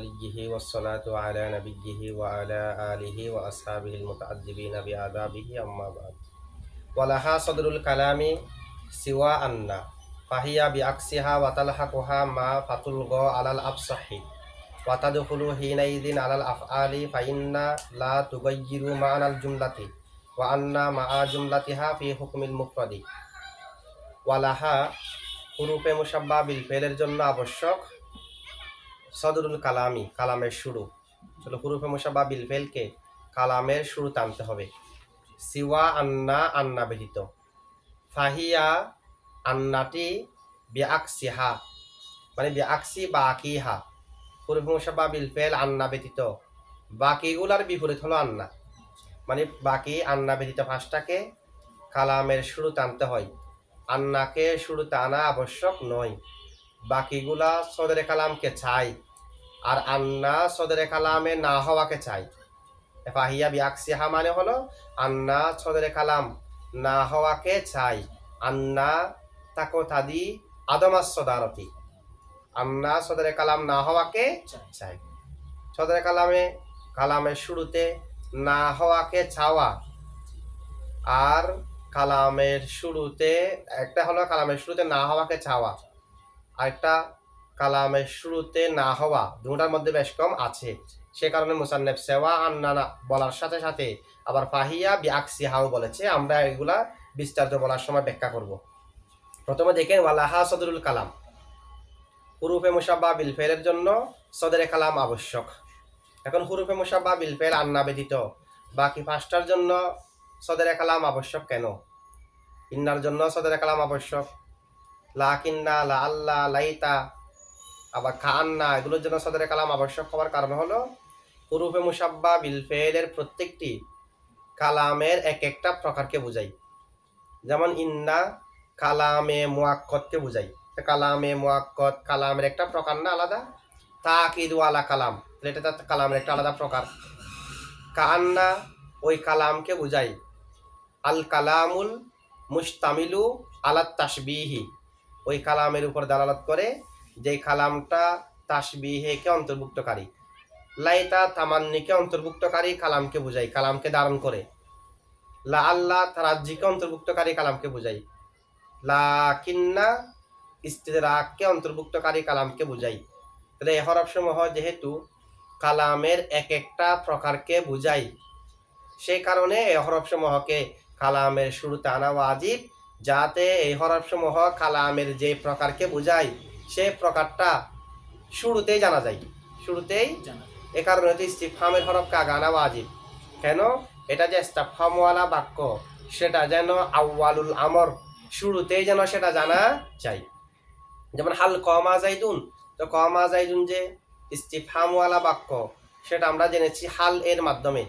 وليه والصلاة على نبيه وعلى آله وأصحابه المتعذبين بعذابه أما بعد ولها صدر الكلام سوى أن فهي بعكسها وتلحقها ما فتلغى على الأفصح وتدخل حينئذ على الأفعال فإن لا تغير معنى الجملة وأن مع جملتها في حكم المفرد ওয়ালাহা হুরুফে মুশাব্বাহ বিল ফেলের জন্য আবশ্যক সদরুল কালামি কালামের শুরু। চলো হুরুফে মুশাব্বাহ বিল ফেলকে কালামের শুরুতে আনতে হবে। সিওয়া আন্না আন্না ব্যতীত, ফাহিয়া আন্নাটি বিআকসিহা মানে বিআকসি বাকিহা, হুরুফে মুশাব্বাহ বিল ফেল আন্না ব্যতীত বাকিগুলার বিপরীত হলো আন্না, মানে বাকি আন্না ব্যতীত পাঁচটাকে কালামের শুরুতে আনতে হয়। আন্নাকে শুরুতে আনা আবশ্যক নয়, বাকিগুলা সদরে কালামকে চাই, আর আন্না সদরে কালামে না হওয়াকে চাই। ফাহিয়া বিআকসিহা মানে হলো আন্না সদরে কালাম না হওয়াকে চাই। আন্না তাকো তাদি আদমাস সদারতি, আন্না সদরে কালাম না হওয়াকে চাই। সদরে কালামের শুরুতে না হওয়াকে চাওয়া, আর কালামের শুরুতে একটা হলো কালামের শুরুতে না হওয়াকে চাওয়া, আর একটা কালামের শুরুতে না হওয়া, দুটার মধ্যে বেশ কম আছে। সে কারণে মুসান্নেফ সেওয়া আন্না বলার সাথে সাথে আবার ফাহিয়া বিআকসিহাও বলেছে। আমরা এগুলা বিস্তারিত বলার সময় ব্যাখ্যা করব। প্রথমে দেখেন ওয়ালাহা সদরুল কালাম, হুরুফে মুশাব্বাহ বিল ফেলের জন্য সদরে কালাম আবশ্যক। এখন হুরুফে মুশাব্বাহ বিল ফেল আন্না ব্যতীত বাকি পাঁচটার জন্য সদরে কালাম আবশ্যক কেন? ইন্নার জন্য সদরে কালাম আবশ্যক, লাকিন্না, লা আল্লাহ, লাইতা, আবার কান্না, এগুলোর জন্য সদরে কালাম আবশ্যক হওয়ার কারণ হলো হুরুফে মুশাব্বাহ বিল ফেলের প্রত্যেকটি কালামের এক একটা প্রকারকে বোঝাই। যেমন ইন্না কালামে মুআক্কদকে বোঝাই, কালামে মুআক্কদ কালামের একটা প্রকার না আলাদা? তাকিদ ওয়ালা কালাম, এটা তার কালামের একটা আলাদা প্রকার। কান্না ওই কালামকে বোঝাই। আল কালামুল মুস্তামিলু আলাত তাশবিহি, ওই কালামের উপর দালালত করে যে কালামটা তাশবিহেকে অন্তর্ভুক্তকারী। লাইতা তামান্নিকে অন্তর্ভুক্তকারী কালামকে বোঝাই, কালামকে ধারণ করে। লা আল্লাহ তারাজ্জিকে অন্তর্ভুক্তকারী কালামকে বোঝাই। লাকিন্না ইস্তিদরাককে অন্তর্ভুক্তকারী কালামকে বোঝাই। তাহলে এই হরফসমূহ যেহেতু কালামের এক একটা প্রকারকে বোঝাই, সেই কারণে এই হরফসমূহকে কালামের শুরুতে আনা ওয়াজিব, যাতে এই হরফসমূহ কালামের যে প্রকারকে বোঝায় সেই প্রকারটা শুরুতেই জানা যায়, শুরুতেই। এ কারণে তো ইস্তিফহামের হরফকে আগে আনা ওয়াজিব। কেন? এটা যে ইস্তিফহামওয়ালা বাক্য, সেটা যেন আউয়ালুল আমর, শুরুতেই যেন সেটা জানা যায়। যেমন হাল কমা জাইদুন, তো কমা জাইদুন যে ইস্তিফহামওয়ালা বাক্য, সেটা আমরা জেনেছি হাল এর মাধ্যমে।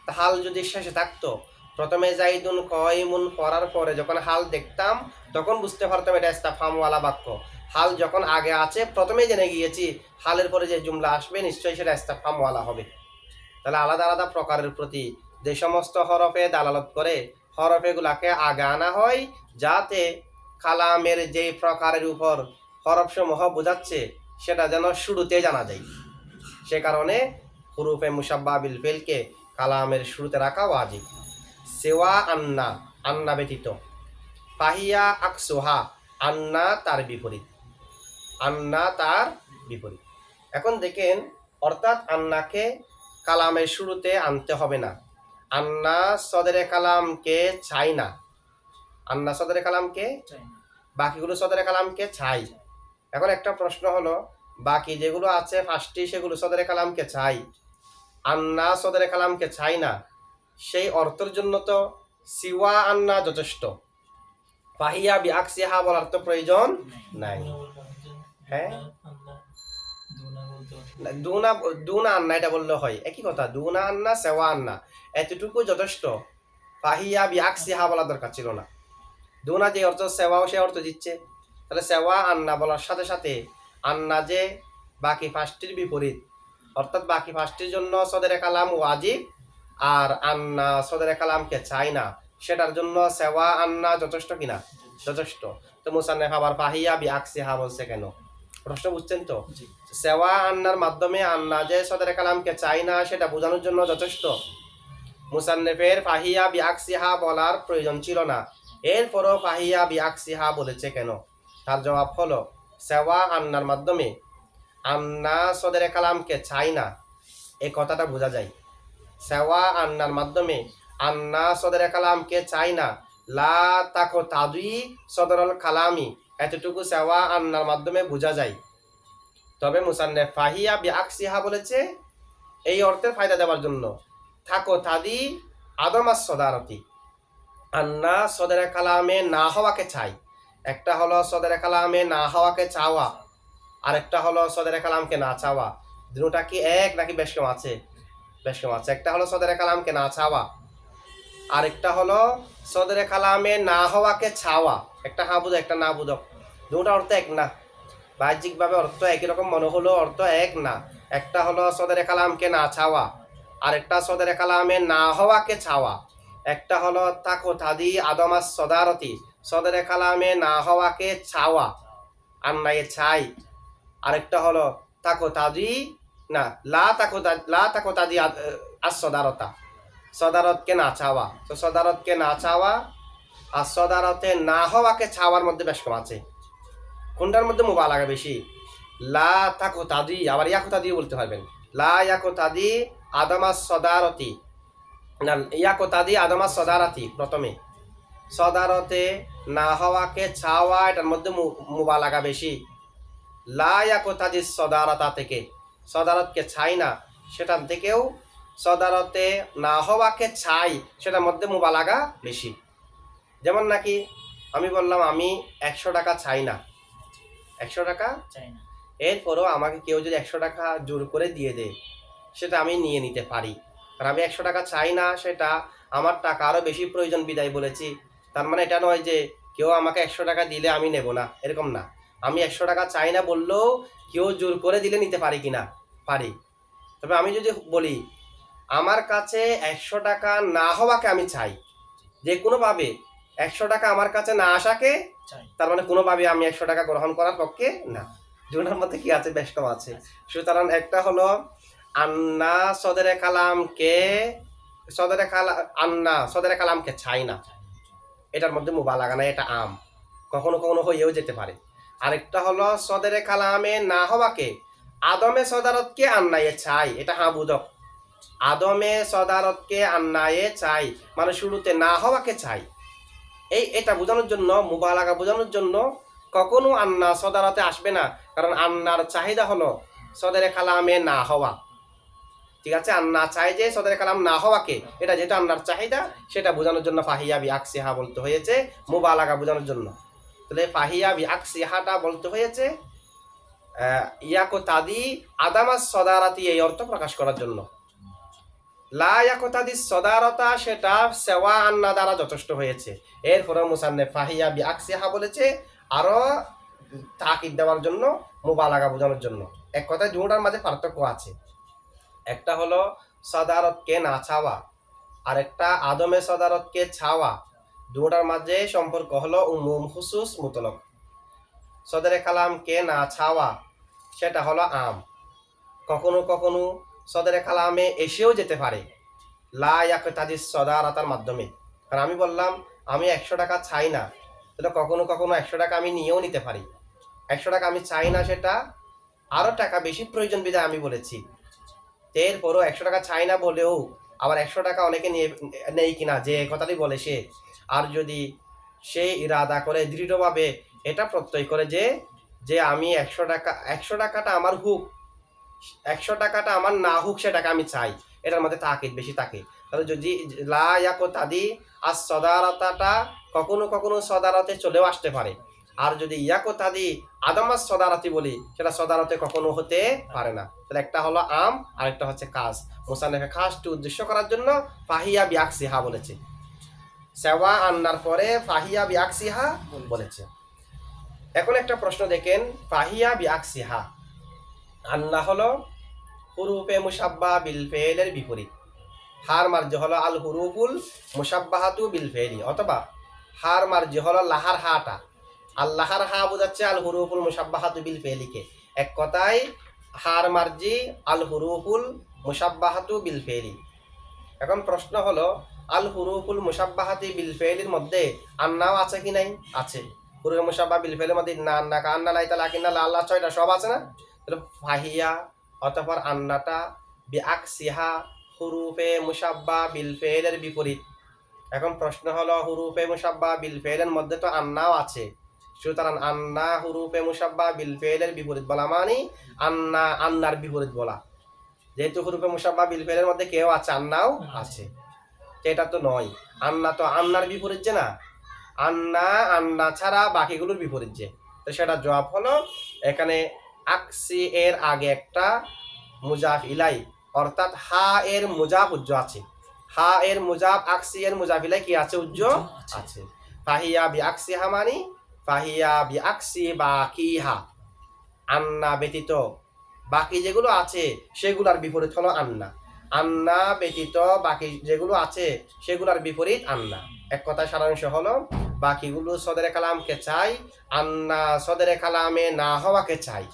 তা হাল যদি শেষে থাকতো, প্রথমে জাইদুন কয়মুন পড়ার পরে যখন হাল দেখতাম তখন বুঝতে পারতাম এটা ইস্তিফহামওয়ালা বাক্য। হাল যখন আগে আছে প্রথমেই জেনে গিয়েছি হালের পরে যে জুমলা আসবে নিশ্চয়ই সেটা ইস্তিফহামওয়ালা হবে। তাহলে আলাদা আলাদা প্রকারের প্রতি যে সমস্ত হরফে দালালত করে হরফেগুলাকে আগে আনা হয়, যাতে কালামের যে প্রকারের উপর হরফসমূহ বোঝাচ্ছে সেটা যেন শুরুতে জানা যায়। সে কারণে হুরুফে মুশাব্বাহ বিল ফেলকে কালামের শুরুতে রাখা ওয়াজিব। সেওয়া আন্না, আন্না ব্যতীত। ফাহিয়া আকসুহা, আন্না তার বিপরীত, আন্না তার বিপরীত। এখন দেখেন, অর্থাৎ আন্নাকে কালামের শুরুতে আনতে হবে না। আন্না সদরে কালামকে চাই না, আন্না সদরে কালামকে, বাকিগুলো সদরে কালামকে চাই। এখন একটা প্রশ্ন হলো, বাকি যেগুলো আছে ফার্স্টে সেগুলো সদরে কালামকে চাই, আন্না সদরে কালামকে চাই না, সেই অর্থের জন্য তো সিওয়া আন্না যথেষ্ট। ফাহিয়া বিআকসিহা বলার তো প্রয়োজন নাই। হ্যাঁ, দুনা দুনা আন্না এটা বললে হয়, একই কথা। দুনা আন্না সেওয়া আন্না এতটুকু যথেষ্ট, ফাহিয়া বিআকসিহা বলা দরকার ছিল না। দুনা যে অর্থ, সেওয়াও সে অর্থ দিচ্ছে। তাহলে সেওয়া আন্না বলার সাথে সাথে আন্না যে বাকি পাঁচটির বিপরীত, অর্থাৎ বাকি পাঁচটির জন্য সদরে কালাম ওয়াজিব, আর আন্না সদরে কালামকে চাই না, সেটার জন্য সেওয়া আন্না যথেষ্ট কিনা? যথেষ্ট। তো মুসান্নেফ আবার ফাহিয়া বিআকসিহা বলছে কেন? প্রশ্ন বুঝছেন তো? সেওয়া আন্নার মাধ্যমে আন্না যে সদরে কালামকে চাই না সেটা বোঝানোর জন্য যথেষ্ট। মুসান্নেফের ফাহিয়া বিআকসিহা বলার প্রয়োজন ছিল না, এরপরও ফাহিয়া বিআকসিহা বলেছে কেন? তার জবাব হলো, সেওয়া আন্নার মাধ্যমে আন্না সদরে কালামকে চাই না এই কথাটা বোঝা যায়। সেওয়া আন্নার মাধ্যমে আন্না সদরে কালামকে চাই না, লা তাকো তাদুই সদরল কালামি, এতটুকু সেওয়া আন্নার মাধ্যমে বোঝা যায়। তবে মুসান্নেফ ফাহিয়া বিআকসিহা বলেছে এই অর্থের ফায়দা দেওয়ার জন্য, থাকো তাদি আদমাস সদারতি, আন্না সদরে কালামে না হওয়াকে চাই। একটা হলো সদরে কালামে না হওয়াকে চাওয়া, আরেকটা হলো সদরে কালামকে না চাওয়া। দুটোটা কি এক নাকি বেশ কম আছে? বেশ কম আছে। একটা হলো সদরে কালামকে না চাওয়া, আরেকটা হলো সদরে কালামে না হওয়াকে চাওয়া। একটা হা বুঝো একটা না বুঝো, দুটা অর্থ এক না। বাহ্যিকভাবে অর্থ একই রকম মনে হলো, অর্থ এক না। একটা হলো সদরে কালামকে না চাওয়া, আরেকটা সদরে কালামে না হওয়াকে চাওয়া। একটা হলো তাকো তাদি আদমাস সদারতি, সদরে কালামে না হওয়াকে চাওয়া, আন্নায়ে চাই। আরেকটা হলো তাকো তাদি না লা তাকো তাদি আস সদারতা, সদারতকে না চাওয়া। তো সদারতকে না চাওয়া আর সদারতে না হওয়াকে চাওয়ার মধ্যে বেশ কম আছে। কোনটার মধ্যে মুবালাগা বেশি? লা তাকো তাদি, আবার ইয়াকো তাদি বলতে পারবেন। লা ইয়াকো তাদি আদমাস সদারতি, না ইয়াকো তাদি আদমাস সদারতি প্রথমে। সদারতে না হওয়াকে চাওয়া, এটার মধ্যে মুবালাগা বেশি। লা ইয়াকো তাদি সদারতা থেকে, সদারতকে চাই না সেটার থেকেও সদারতে না হওয়াকে চাই, সেটার মধ্যে মুবালাগা বেশি। যেমন নাকি আমি বললাম আমি 100 টাকা চাই না, 100 টাকা চাই না, এরপরও আমাকে কেউ যদি 100 টাকা জোর করে দিয়ে দেয় সেটা আমি নিয়ে নিতে পারি, কারণ আমি 100 টাকা চাই না, সেটা আমার টাকা আরও বেশি প্রয়োজন বিদায় বলেছি। তার মানে এটা নয় যে কেউ আমাকে 100 টাকা দিলে আমি নেব না, এরকম না। আমি 100 টাকা চাই না বললেও কেউ জোর করে দিলে নিতে পারি কি না? পারি। তবে আমি যদি বলি আমার কাছে 100 টাকা না হওয়াকে আমি চাই, যে কোনোভাবে 100 টাকা আমার কাছে না আসাকে চাই, তার মানে কোনোভাবে আমি 100 টাকা গ্রহণ করার পক্ষে না। দুটার মধ্যে কি আছে? বেশ কম আছে। সুতরাং একটা হলো আন্না সদরে কালামকে সদরে কালামকে চাই না, এটার মধ্যে মুবালাগা নাই, এটা আম, কখনো কখনো হয়েও যেতে পারে। আরেকটা হলো সদরে কালামে না হওয়াকে আদমে সদারতকে আন্নায়ে চাই, এটা হা বুঝক। আদমে সদারতকে আন্নায়ে চাই মানে শুরুতে না হওয়াকে চাই। এটা বোঝানোর জন্য, মুবালাগা বোঝানোর জন্য কখনো আন্না সদারতে আসবে না, কারণ আন্নার চাহিদা হলো সদরে কালামে না হওয়া। ঠিক আছে, আন্না চাই যে সদরে কালাম না হওয়াকে, এটা যেটা আন্নার চাহিদা সেটা বোঝানোর জন্য ফাহিয়া বিআকসিহা বলতে হয়েছে, মুবালাগা বোঝানোর জন্য। তাহলে ফাহিয়া বিআকসিহাটা বলতে হয়েছে ইয়াকো তাদি আদামাস সদারাতি, এই অর্থ প্রকাশ করার জন্য। লা ইয়াকো তাদি সদারতা সেটা সেওয়া আন্না দ্বারা যথেষ্ট হয়েছে। এরপরে মুসান্নেফ ফাহিয়া বিআকসিহা বলেছে আরো তাকিদ দেওয়ার জন্য, মুবালাগা বোঝানোর জন্য। এক কথায় দুটার মাঝে পার্থক্য আছে। একটা হলো সদারতকে না চাওয়া, আর একটা আদমে সদারতকে চাওয়া। দুটার মাঝে সম্পর্ক হলো উমুম খুসুস মুতলক। সদরে কালামকে না চাওয়া সেটা হলো আম, কখনো কখনো সদরে কালামে এসেও যেতে পারে লা ইয়াকতাদিস সদারাতার মাধ্যমে। কারণ আমি বললাম আমি 100 টাকা চাই না, তাহলে কখনো কখনো 100 টাকা আমি নিয়েও নিতে পারি। 100 টাকা আমি চাই না, সেটা আরও টাকা বেশি প্রয়োজন বিধায় আমি বলেছি। এরপরও 100 টাকা চাই না বলেও আবার 100 টাকা অনেকে নেই কিনা, যে কথাটি বলে সে, আর যদি সে ইরাদা করে দৃঢ়ভাবে এটা প্রত্যয় করে যে আমি 100 টাকাটা আমার হুক, 100 টাকাটা আমার না হুক, সেটাকে আমি চাই, এটার মধ্যে তাকিদ বেশি থাকে। তাহলে যদি লা ইয়াকো তাদি আর সদারতাটা কখনো কখনো সদারতে চলেও আসতে পারে, আর যদি ইয়াকো তাদি আদমাস সদারতি বলি সেটা সদারতে কখনো হতে পারে না। তাহলে একটা হলো আম, আরেকটা হচ্ছে কাজ। মুসান্নেফে খাসটি উদ্দেশ্য করার জন্য ফাহিয়া বিআকসিহা বলেছে, সেওয়া আন্নার পরে ফাহিয়া বিআকসিহা বলেছে। এখন একটা প্রশ্ন দেখেন, ফাহিয়া বিআকসিহা আন্না হলো হুরুফে মুসাব্বাহ বিল ফেলের বিপরীত। হার মার্জি হলো আল হুরুফুল মুসাব্বাহাতু বিল ফেলি, অথবা হার মার্জি হলো লাহার হাটা, আল্লাহর হা বোঝাচ্ছে আল হুরুফুল মুসাব্বাহাতু বিল ফেলিকে। এক কথায় হার মার্জি আল হুরুফুল মুসাব্বাহাতু বিল ফেলি। এখন প্রশ্ন হলো, আল হুরুফুল মুসাব্বাহাতি বিল ফেলির মধ্যে আন্নাও আছে কি নাই? আছে। হুরুফে মুসাব্বাহ বিল ফেলির মধ্যে না, আন্না, কা, আন্না, লাইতা, লাকিন্না, লা, আল্লাহ, ছয়টা সব আছে না? তাহলে ফাহিয়া অতঃপর আন্নাটা বিআকসিহা হুরুফে মুসাব্বাহ বিল ফেলের বিপরীত। এখন প্রশ্ন হলো, হুরুফে মুসাব্বাহ বিল ফেলের মধ্যে তো আন্নাও আছে, সুতরাং আন্না হুরুফে মুসাব্বাহ বিল ফেলের বিপরীত বলা মানে আন্না আন্নার বিপরীত বলা। যেহেতু হুরুফে মুসাব্বাহ বিল ফেলের মধ্যে কেউ আছে, আন্নাও আছে, এটা তো নয়। আন্না তো আন্নার বিপরীত যে না, আন্না আন্না ছাড়া বাকিগুলোর বিপরীত যে, তো সেটা জবাব হলো এখানে আকসি এর আগে একটা মুজাফ ইলাই অর্থাৎ হা এর মুজাফ উজ্জ আছে। হা এর মুজাফ আকসি এর মুজাফ ইলাই কি আছে? উজ্জ আছে। ফাহিয়া বি আকসি হা মানি ফাহিয়া বি আকসি বাকিহা, আন্না ব্যতীত বাকি যেগুলো আছে সেগুলোর বিপরীত হলো আন্না। আন্না ব্যতীত বাকি যেগুলো আছে সেগুলোর বিপরীত আন্না। এক কথায় সারাংশ হলো, বাকিগুলো সদরে কালামকে চাই, আন্না সদরে কালামে না হওয়াকে চাই,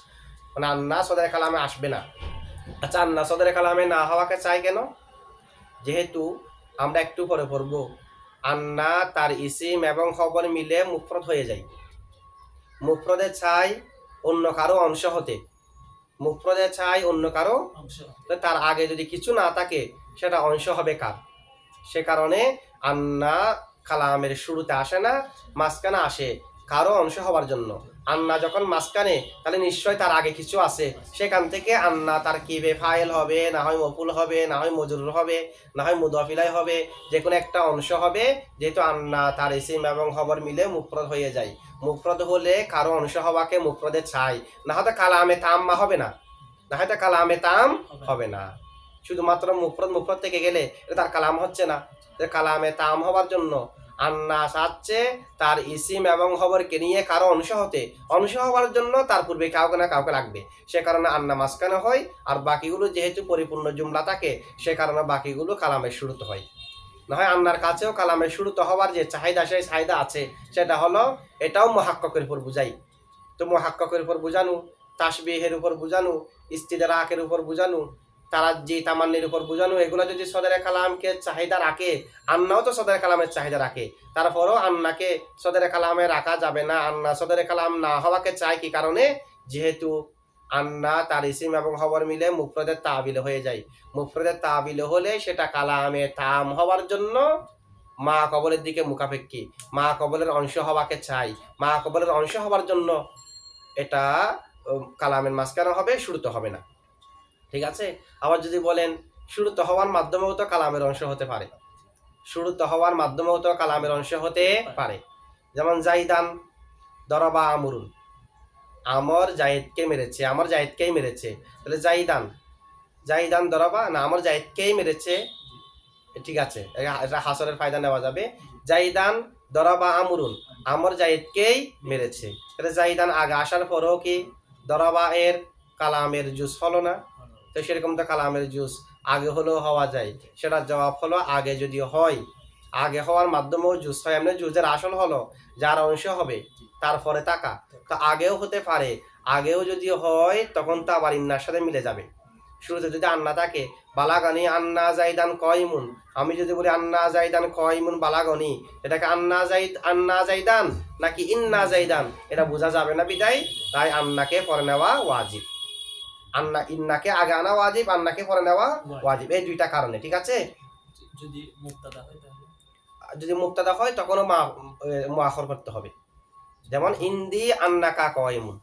মানে আন্না সদরে কালামে আসবে না। আচ্ছা, আন্না সদরে কালামে না হওয়াকে চাই কেন? যেহেতু আমরা একটু পরে পড়ব, আন্না তার ইসিম এবং খবর মিলে মুফরদ হয়ে যায়। মুফরদে চাই অন্য কারো অংশ হতে, মুফরদে চাই অন্য কারো অংশ, তার আগে যদি কিছু না থাকে সেটা অংশ হবে কার? সে কারণে আন্না কালামের শুরুতে আসে না, মাঝখানে আসে কারো অংশ হওয়ার জন্য। আন্না যখন মাঝখানে, তাহলে নিশ্চয় তার আগে কিছু আছে, সেখান থেকে আন্না তার কিবে ফাইল হবে, না হয় মফুল হবে, না হয় মজরুর হবে, না হয় মুদাফিলাই হবে, যে কোনো একটা অংশ হবে। যেহেতু আন্না তার ইসিম এবং খবর মিলে মুফরদ হয়ে যায়, মুফরদ হলে কারো অংশ হওয়াকে মুফরদে চাই, না হয়তো কালামে তাম্মা হবে না, না হয়তো কালামে তাম হবে না। শুধুমাত্র মুফরদ মুফরদ থেকে গেলে এটা তার কালাম হচ্ছে না। কালামে তাম হওয়ার জন্য আন্না চাচ্ছে তার ইসিম এবং খবরকে নিয়ে কারো অংশ হতে, অংশ হওয়ার জন্য তার পূর্বে কাউকে না কাউকে লাগবে। সে কারণে আন্না মাঝখানে হয়, আর বাকিগুলো যেহেতু পরিপূর্ণ জুমলা থাকে সে কারণে বাকিগুলো কালামের শুরুতে হয়। না হয় আন্নার কাছেও কালামের শুরুতে হওয়ার যে চাহিদা, সেই চাহিদা আছে, সেটা হলো এটাও মুহাক্কাকের উপর বুঝাই। তো মুহাক্কাকের উপর বুঝানো, তাসবিহের উপর বুঝানো, ইস্তিদরাকের উপর বুঝানো, তারাজ্জি তামান্নির উপর বুঝানো, এগুলো যদি সদরে কালামকে চাহিদা রাখে, আন্নাও তো সদরে কালামের চাহিদা রাখে, তারপরও আন্নাকে সদরে কালামে রাখা যাবে না। আন্না সদরে কালাম না হওয়াকে চায় কি কারণে? যেহেতু আন্না তার ইসিম এবং খবর মিলে মুফরদের তাবিল হয়ে যায়। মুফরদের তাবিল হলে সেটা কালামে তাম হওয়ার জন্য মা কবলের দিকে মুখাপেক্ষী, মা কবলের অংশ হওয়াকে চাই। মা কবলের অংশ হওয়ার জন্য এটা কালামের মাঝখানে হবে, শুরুতে হবে না। ঠিক আছে? আবার যদি বলেন শুরুতে হওয়ার মাধ্যমেও তো কালামের অংশ হতে পারে, শুরুতে হওয়ার মাধ্যমেও তো কালামের অংশ হতে পারে। যেমন জাইদান দরবা আমরুন, আমর জাহিদকে মেরেছে, আমর জাহিদকেই মেরেছে, তাহলে জাইদান, জাইদান দরবা না, আমর জাহিদকেই মেরেছে, ঠিক আছে, এটা হাসরের ফায়দা নেওয়া যাবে। জাইদান দরবা আমরুন, আমর জাহিদকেই মেরেছে, তাহলে জাইদান আগে আসার পরেও কি দরবা এর কালামের জুস হলো না? তো সেরকম তো কালামের জুস আগে হলেও হওয়া যায়। সেটার জবাব হলো আগে যদি হয়, আগে হওয়ার মাধ্যমেও জুস হয়, এমনি জুসের আসল হলো যার অংশ হবে তারপরে তাকা, তো আগেও হতে পারে। আগেও যদি হয় তখন তো আবার ইন্নার সাথে মিলে যাবে। শুরুতে যদি আন্না থাকে, বালাগানি আন্না জাইদান কয়মুন, আমি যদি বলি আন্না জাইদান কয়মুন বালাগনি, এটাকে আন্না জাইদান নাকি ইন্না জাইদান এটা বোঝা যাবে না, বিদায় তাই আন্নাকে পরে নেওয়া ওয়াজিব। আন্না ইন্নাকে আগে আনা ওয়াজিব, আন্নাকে পরে নেওয়া ওয়াজিব, এই দুইটা কারণে। ঠিক আছে? যদি মুবতাদা হয়, তাহলে যদি মুবতাদা হয় তখনও মুআখর করতে হবে। যেমন ইন্দি আন্নাকা কয়মুন,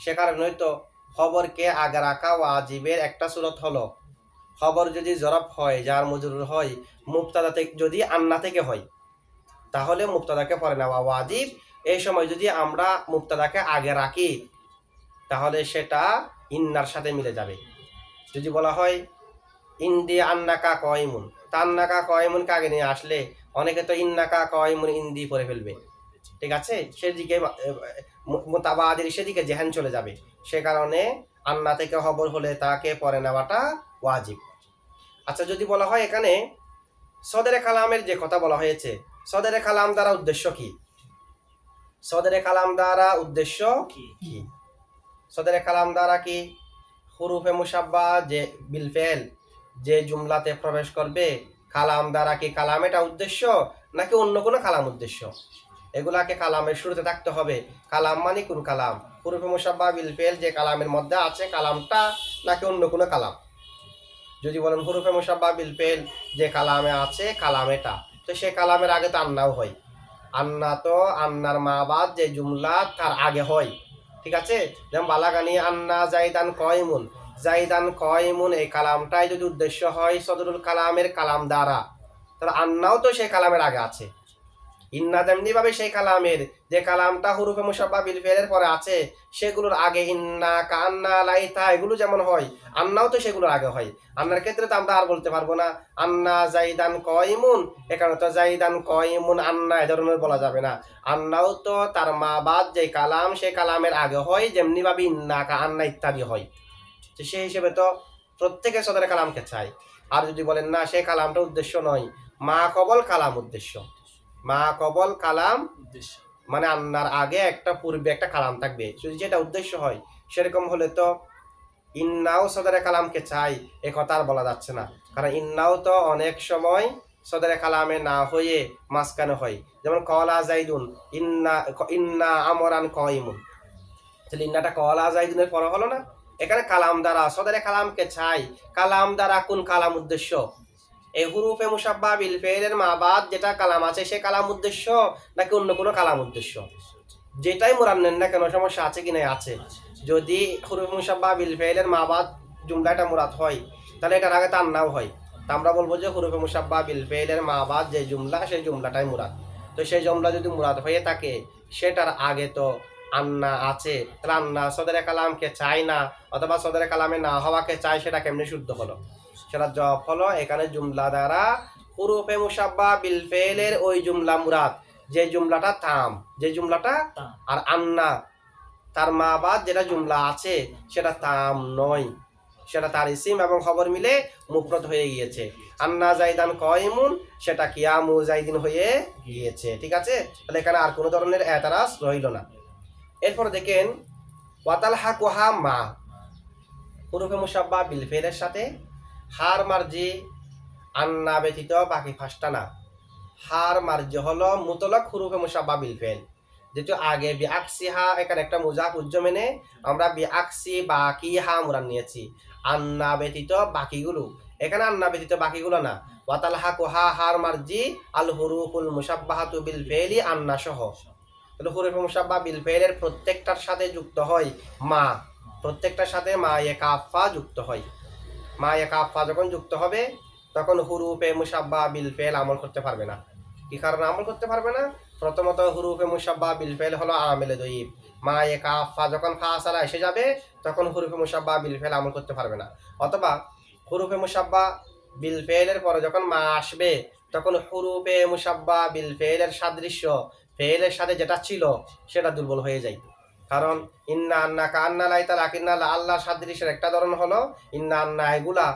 সে কারণে তো খবরকে আগে রাখা ওয়াজিবের একটা সূরত হলো, খবর যদি জরফ হয়, যার মজরুর হয়, মুবতাদা থেকে যদি আন্না থেকে হয় তাহলে মুবতাদাকে পরে নেওয়া ওয়াজিব। এই সময় যদি আমরা মুবতাদাকে আগে রাখি তাহলে সেটা ইন্নার সাথে মিলে যাবে। যদি বলা হয় ইন্দি আন্নাকা কয়মুন, তা আন্নাকা কয়মুনকে আগে নিয়ে আসলে অনেকে তো ইন্নাকা কয়মুন ইন্দি পরে ফেলবে। ঠিক আছে? সেদিকে মোতাবাদির সেদিকে জেহান চলে যাবে। সে কারণে আন্না থেকে খবর হলে তাকে পরে নেওয়াটা ওয়াজিব। আচ্ছা, যদি বলা হয় এখানে সদরে কালামের যে কথা বলা হয়েছে, সদরে কালাম দ্বারা উদ্দেশ্য কি? সদরে কালাম দ্বারা উদ্দেশ্য কি? সদরে কালাম দ্বারা কি হুরুফে মুসাব্বা যে বিল ফেল যে জুমলাতে প্রবেশ করবে কালাম দ্বারা কি কালাম এটা উদ্দেশ্য নাকি অন্য কোনো কালাম উদ্দেশ্য? এগুলাকে কালামের শুরুতে থাকতে হবে। কালাম মানে কোন কালাম? হুরুফে মুসাব্বা বিল ফেল যে কালামের মধ্যে আছে কালামটা নাকি অন্য কোনো কালাম? যদি বলেন হুরুফে মুসাব্বা বিল ফেল যে কালামে আছে কালাম এটা, তো সেই কালামের আগে তো আন্নাও হয়। আন্না তো আন্নার মা বাদ যে জুমলা তার আগে হয়, ঠিক আছে? যেমন বালাগানি আন্না জাইদান কয়মুন, জাইদান কয়মুন এই কালামটাই যদি উদ্দেশ্য হয় সদরুল কালামের কালাম দ্বারা, তাহলে আন্নাও তো সেই কালামের আগে আছে। ইন্না তেমনি ভাবে সেই কালামের যে কালামটা হুরুফে মুসাব্বা বিল ফেলের পরে আছে সেগুলোর আগে ইন্না কান্না লাইতা এগুলো যেমন হয়, আন্নাও তো সেগুলোর আগে হয়। আন্নার ক্ষেত্রে তো আমরা আর বলতে পারবো না আন্না জাইদান কয়মুন, এখানে তো জাইদান কয়মুন আন্না এ ধরনের বলা যাবে না। আন্নাও তো তার মা বাদ যে কালাম সেই কালামের আগে হয়, যেমনি ভাবে ইন্না কা আন্না ইত্যাদি হয়। তো সেই হিসেবে তো প্রত্যেকে সদরে কালামকে চায়। আর যদি বলেন না সেই কালামটা উদ্দেশ্য নয়, মা কবল কালাম উদ্দেশ্য, মা কবল কালাম উদ্দেশ্য। মানে আন্নার আগে একটা পূর্বে একটা কালাম থাকবে, যদি যেটা উদ্দেশ্য হয় সেরকম হলে তো ইন্নাও সদরে কালামকে চাই এ কথা আর বলা যাচ্ছে না। কারণ ইন্নাও তো অনেক সময় সদরে কালামে না হয়ে মাঝখানে হয়। যেমন কলা জাইদুন ইন্না ইন্না আমরান কয়মুন, তাহলে ইন্নাটা কলা জাইদুনের পরে হলো না। এখানে কালাম দ্বারা সদরে কালামকে চাই, কালাম দ্বারা কোন কালাম উদ্দেশ্য? এই হুরুফে মুসাব্বা বিল ফেলের মা বাদ যেটা কালাম আছে সে কালাম উদ্দেশ্য নাকি অন্য কোনো কালাম উদ্দেশ্য? যেটাই মুরাদ নেন না কেন সমস্যা আছে কি না? আছে। যদি হুরুফে মুসাব্বা বিল ফেলের মা বাদ জুমলাটা মুরাদ হয় তাহলে এটার আগে তার নাও হয়, তা আমরা বলবো যে হুরুফে মুসাব্বা বিল ফেলের মা বাদ যে জুমলা সেই জুমলাটাই মুরাদ। তো সেই জুমলা যদি মুরাদ হয়ে থাকে সেটার আগে তো আন্না আছে, তাহলে আন্না সদরে কালামকে চায় না অথবা সদরে কালামে না হওয়াকে চায়, সেটা কেমনি শুদ্ধ হলো? সেটা জবাব হলো এখানে জুমলা দ্বারা হুরুফে মুসাব্বা বিল ফেলের ওই জুমলা মুরাদ যে জুমলাটা তাম, যে জুমলাটা, আর আন্না তার মা বাদ যেটা জুমলা আছে সেটা তাম নয়, সেটা তার ইসিম এবং খবর মিলে মুফরদ হয়ে গিয়েছে। আন্না জাইদান কয়মুন সেটা কিয়ামু জাইদিন হয়ে গিয়েছে, ঠিক আছে? তাহলে এখানে আর কোনো ধরনের এতারাজ রইল না। এরপর দেখেন ওয়াতাল হাকুহা মা, হুরুফে মুসাব্বা বিল ফেলের সাথে হার মার্জি আন্না ব্যতীত বাকি পাঁচটা না। হার মার্জি হলো মুতলক হুরুফে মুসাব্বা বিল ফেল, যেহেতু আগে বিআকসি হা এখানে একটা মুজাফ উজ্জ মেনে আমরা বিআকসি বাকি হা মুরান নিয়েছি, আন্না ব্যতীত বাকিগুলো, এখানে আন্না ব্যতীত বাকিগুলো না। ওয়াতাল হাকুহা হার মার্জি আল হুরুফুল মুসাব্বাহাতু বিল ফেলি আন্না সহ, তাহলে হুরুফে মুসাব্বা বিল ফেলের প্রত্যেকটার সাথে যুক্ত হয় মা, প্রত্যেকটার সাথে মা এ কাফা যুক্ত হয়। মা এ কাফা যখন যুক্ত হবে তখন হুরুফে মুসাব্বা বিল ফেল আমল করতে পারবে না। কি কারণে আমল করতে পারবে না? প্রথমত হুরুফে মুসাব্বা বিল ফেল হলো আমেলে দইব, মা এ কাফা যখন ফাসালা এসে যাবে তখন হুরুফে মুসাব্বা বিল ফেল আমল করতে পারবে না। অথবা হুরুফে মুসাব্বা বিল ফেলের পরে যখন মা আসবে তখন হুরুফে মুসাব্বা বিল ফেলের সাদৃশ্য ফেলের সাথে যেটা ছিল সেটা দুর্বল হয়ে যায়। কারণ ইন্না আন্না কান্না লাইতা লাকিন্না আল্লাহর সাদৃশ্যের একটা ধরন হলো ইন্না আন্না, এগুলা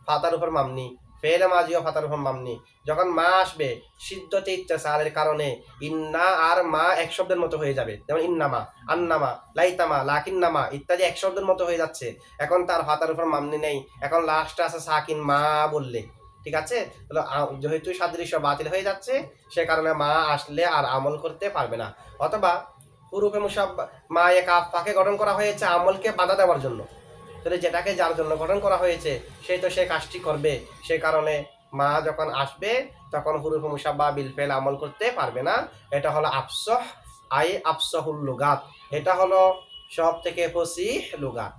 ফাতার উপর মামনি, ফেলে মাজিও ফাতার উপর মামনি। যখন মা আসবে সিদ্ধতে ইত্তেসালের কারণে ইন্না আর মা এক শব্দের মতো হয়ে যাবে, যেমন ইন্নামা আন্নামা লাইতামা লাকিন্নামা ইত্যাদি এক শব্দের মতো হয়ে যাচ্ছে। এখন তার ফাতার উপর মামনি নেই, এখন লাস্টে আছে সাকিন মা বললে, ঠিক আছে? তাহলে যেহেতু সাদৃশ্য বাতিল হয়ে যাচ্ছে সে কারণে মা আসলে আর আমল করতে পারবে না। অথবা হুরুফে মুসাব্বা মা এ কাফাকে গঠন করা হয়েছে আমলকে বাধা দেওয়ার জন্য, তাহলে যেটাকে যার জন্য গঠন করা হয়েছে সেই তো সে কাজটি করবে, সে কারণে মা যখন আসবে তখন হুরুফে মুসাব্বা বিল ফেল আমল করতে পারবে না। এটা হলো আফসহ আই আফসহুল লুগাত, এটা হলো সব থেকে ফসিহ লুগাত।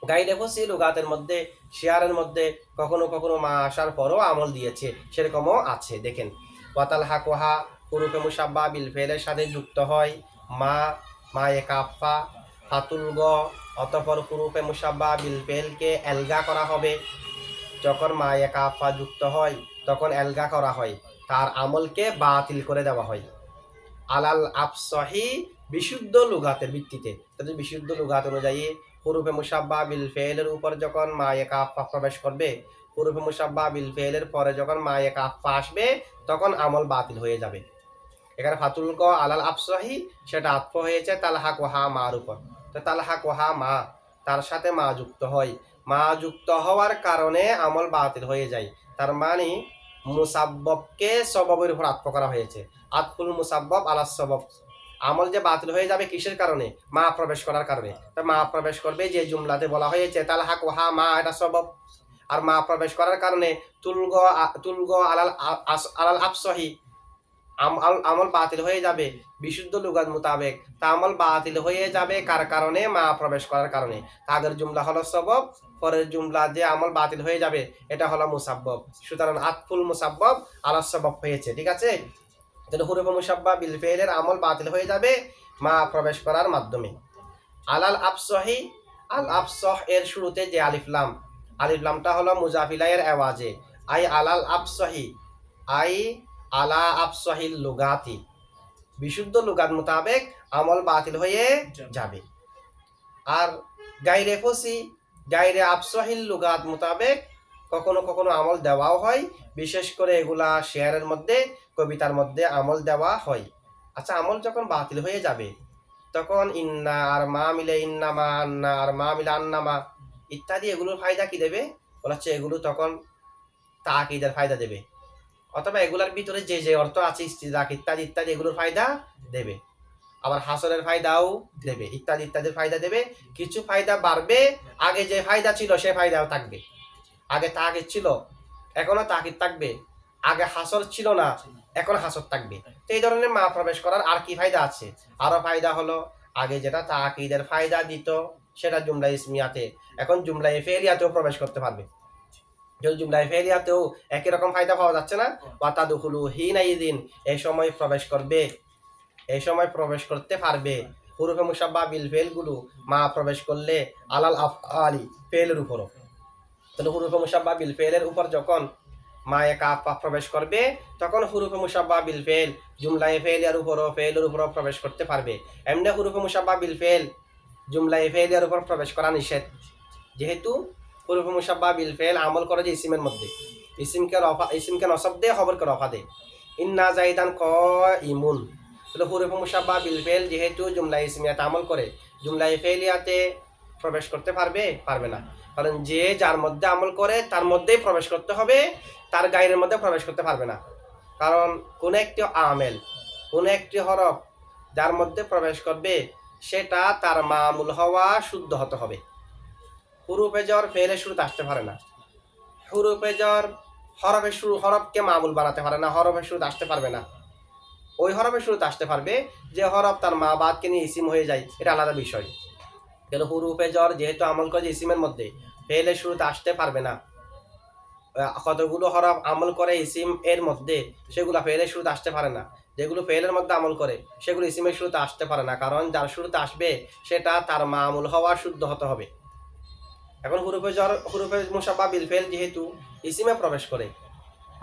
গাইডে ফসিহ লুগাতের মধ্যে শিয়ারের মধ্যে কখনো কখনো মা আসার পরও আমল দিয়েছে, সেরকমও আছে। দেখেন ওয়াতাল হাকুহা হুরুফে মুসাব্বা বিল ফেলের সাথে যুক্ত হয় মা, মা এ কাফা ফাতুল গ, অতঃপর হুরুফে মুসাব্বা বিল ফেলকে এলগা করা হবে। যখন মা এ কাফা যুক্ত হয় তখন এলগা করা হয়, তার আমলকে বাতিল করে দেওয়া হয় আলাল আফসহি বিশুদ্ধ লুগাতের ভিত্তিতে। তাদের বিশুদ্ধ লুগাত অনুযায়ী হুরুফে মুসাব্বা বিল ফেলের উপর যখন মা এ কাফা প্রবেশ করবে, হুরুফে মুসাব্বা বিল ফেলের পরে যখন মা এ কাফা আসবে তখন আমল বাতিল হয়ে যাবে। এখানে ফাতুল ক আলাল আফসহি সেটা আতফ হয়েছে তাল হাক ও হা মার উপর, তো তালহাকুহা মা, তার সাথে মা যুক্ত হয়, মা যুক্ত হওয়ার কারণে আমল বাতিল হয়ে যায়। তার মানে মুসাব্ববকে সববের উপর আত্ম করা হয়েছে। আতফুল মুসাব্বব আলা সবব, আমল যে বাতিল হয়ে যাবে কিসের কারণে? মা প্রবেশ করার কারণে। তো মা প্রবেশ করবে যে জুমলাতে বলা হয়েছে তালহাকুহা মা, এটা সবব। আর মা প্রবেশ করার কারণে তুলগো আলাল আলাল আফসহি, আমল বাতিল হয়ে যাবে বিশুদ্ধ লুগাত মোতাবেক। তা আমল বাতিল হয়ে যাবে কার কারণে? মা প্রবেশ করার কারণে। আগের জুমলা হলো সবব, পরের জুমলা যে আমল বাতিল হয়ে যাবে এটা হলো মুসাব্বব। সুতরাং আতফুল মুসাব্বব আলা সবব হয়েছে, ঠিক আছে? তাহলে হুরুফ মুসাব্বা বিল ফেলের আমল বাতিল হয়ে যাবে মা প্রবেশ করার মাধ্যমে। আলাল আফসহি, আল আফসহ এর শুরুতে যে আলিফ লামটা হলো মুজাফিলায়ের আওয়াজে। আই আলাল আফসহি, আই আলা আফসহিল লুগাতি, বিশুদ্ধ লুগাত মোতাবেক আমল বাতিল হয়ে যাবে। আর গাইরে ফসি, গাইরে আফসহিল লুগাত মোতাবেক কখনো কখনো আমল দেওয়াও হয়, বিশেষ করে এগুলা শেয়ারের মধ্যে, কবিতার মধ্যে আমল দেওয়া হয়। আচ্ছা, আমল যখন বাতিল হয়ে যাবে তখন ইন্না আর মা মিলে ইন্নামা, আন্না আর মা মিলে আন্নামা ইত্যাদি এগুলোর ফায়দা কি দেবে? বলা হচ্ছে এগুলো তখন তাকিদের ফায়দা দেবে, অথবা এগুলোর ভিতরে যে যে অর্থ আছে ইস্তিদাক ইত্যাদি ইত্যাদি এগুলোর ফায়দা দেবে। আবার হাসরের ফায়দাও দেবে, ইত্যাদি ইত্যাদির ফায়দা দেবে। কিছু ফায়দা বাড়বে, আগে যে ফায়দা ছিল সে ফায়দাও থাকবে। আগে তাকিদ ছিল, এখনো তাকিদ থাকবে। আগে হাসর ছিল না, এখন হাসর থাকবে। তো এই ধরনের মা প্রবেশ করার আর কি ফায়দা আছে? আরো ফায়দা হলো, আগে যেটা তাকিদের ফায়দা দিত সেটা জুমলা ইসমিয়াতে, এখন জুমলা ফেলিয়াতেও প্রবেশ করতে পারবে। জুমলায় ফেলিয়াতেও একই রকম ফায়দা পাওয়া যাচ্ছে না? ওয়াতাদুখুলু হিনাইদিন, এই সময় প্রবেশ করবে, এই সময় প্রবেশ করতে পারবে। হুরুফে মুসাব্বা বিল ফেলগুলো মা প্রবেশ করলে আলাল আফআলি, ফেলের উপরও। তাহলে হুরুফে মুসাব্বা বিল ফেলের উপর যখন মা একা প্রবেশ করবে তখন হুরুফে মুসাব্বা বিল ফেল জুমলায় ফেলিয়ার উপরও, ফেলের উপরও প্রবেশ করতে পারবে। এমনি হুরুফে মুসাব্বা বিল ফেল জুমলায় ফেলিয়ার উপর প্রবেশ করা নিষেধ, যেহেতু হুরুফ মুসাব্বা বিল ফেল আমল করে যে ইসিমের মধ্যে, ইসিমকে নসব দে, খবরকে রফা দে। ইন্না জাইদান কাইমুন, তাহলে হুরুফ মুসাব্বা বিল ফেল যেহেতু জুমলা ইসমিয়াতে আমল করে, জুমলা ফেলিয়াতে প্রবেশ করতে পারবে? পারবে না। কারণ যে যার মধ্যে আমল করে তার মধ্যেই প্রবেশ করতে হবে, তার গায়ের মধ্যে প্রবেশ করতে পারবে না। কারণ কোন একটি আমেল, কোন একটি হরফ যার মধ্যে প্রবেশ করবে সেটা তার মামুল হওয়া শুদ্ধ হতে হবে। হুরুফে জ্বর ফেলের শুরুতে আসতে পারে না। হুরুফে জ্বর হরফকে মামুল বানাতে পারে না, হরফের শুরুতে আসতে পারবে না। ওই হরফের শুরুতে আসতে পারবে যে হরফ তার মা বাদকে নিয়ে ইসিম হয়ে যায়, এটা আলাদা বিষয়। কিন্তু হুরুফে জ্বর যেহেতু আমল করে ইসিমের মধ্যে, ফেলের শুরুতে আসতে পারবে না। কতগুলো হরফ আমল করে ইসিম এর মধ্যে, সেগুলো ফেলের শুরুতে আসতে পারে না। যেগুলো ফেলের মধ্যে আমল করে সেগুলো ইসিমের শুরুতে আসতে পারে না, কারণ যার শুরুতে আসবে সেটা তার মামুল হওয়া শুদ্ধ হতে হবে। এখন হুরুফে মুসাব্বা বিল ফেল যেহেতু ইসিমে প্রবেশ করে,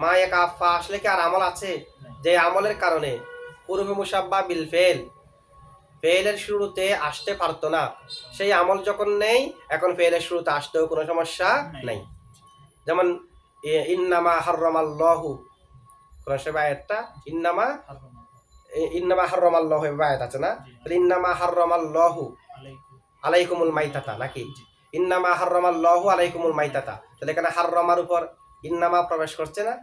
মা এক আফা আসলে কি আর আমল আছে? যে আমলের কারণে হুরুফে মুসাব্বা বিল ফেলের শুরুতে আসতে পারতো না, সেই আমল যখন নেই, এখন ফেলের শুরুতে আসতেও কোনো সমস্যা নেই। যেমন ইন্নামা হাররামাল্লাহু, কোরআন শরীফের আয়াতটা ইন্নামা হাররামাল্লাহু এর আয়াত আছে না? তাহলে ইন্নামা হাররামাল্লাহু আলাইকুমুল মাইতাতা, নাকি ইন্নামা হাররামাল্লাহু আলাইকুমুল মাইতাতা, তাহলে এখানে হাররামার উপর ইন্নামা প্রবেশ করছে না?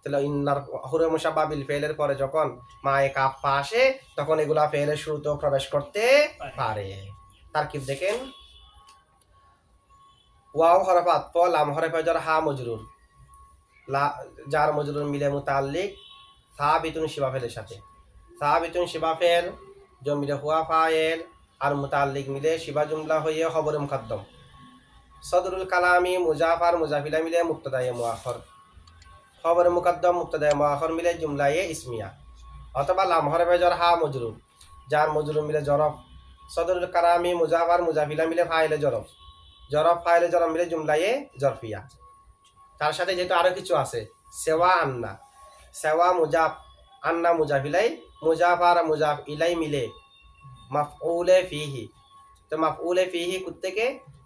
তাহলে ইন্নার হুরুফে মুসাব্বা বিল ফেলের পরে যখন মায়ে কাফা আসে তখন এগুলা ফেলের শুরুতেও প্রবেশ করতে পারে। তারকিব দেখেন, ওয়াও হরফ আতফ, লাম হরফে জ্বর, হা মজরুর, জার মজরুর মিলে মুতাল্লিক সাবিতুন শিবা ফেলের সাথে। সাবিতুন শিবা ফেল মিলে হুয়া ফায়েল, আর মুতাল্লিক মিলে শিবা জুমলা হয়ে খবরে মুকদ্দম। সদরুল কালামি মুজাফার মুজাফিলা মিলে মুক্তদায়ে মুআখর, খবরে মুকদ্দম মুক্তদায়ে মুআখর মিলে জুমলায়ে ইসমিয়া। অথবা লাম হরফে জ্বর, হা মজরুর, জার মজরুর মিলে জরফ। সদরুল কালামি মুজাফার মুজাফিলা মিলে ফাইলে জরফ, জরফ ফাইলে জরফ মিলে জুমলায়ে জরফিয়া। তার সাথে যেহেতু আরো কিছু আছে, সেওয়া আন্না, সেওয়া মুজাফ, আন্না মুজাফিলাই, মুজাফ আর মুজাফ ইলাই মিলে মাফউলে ফিহি। তো মাফউলে ফিহি থেকে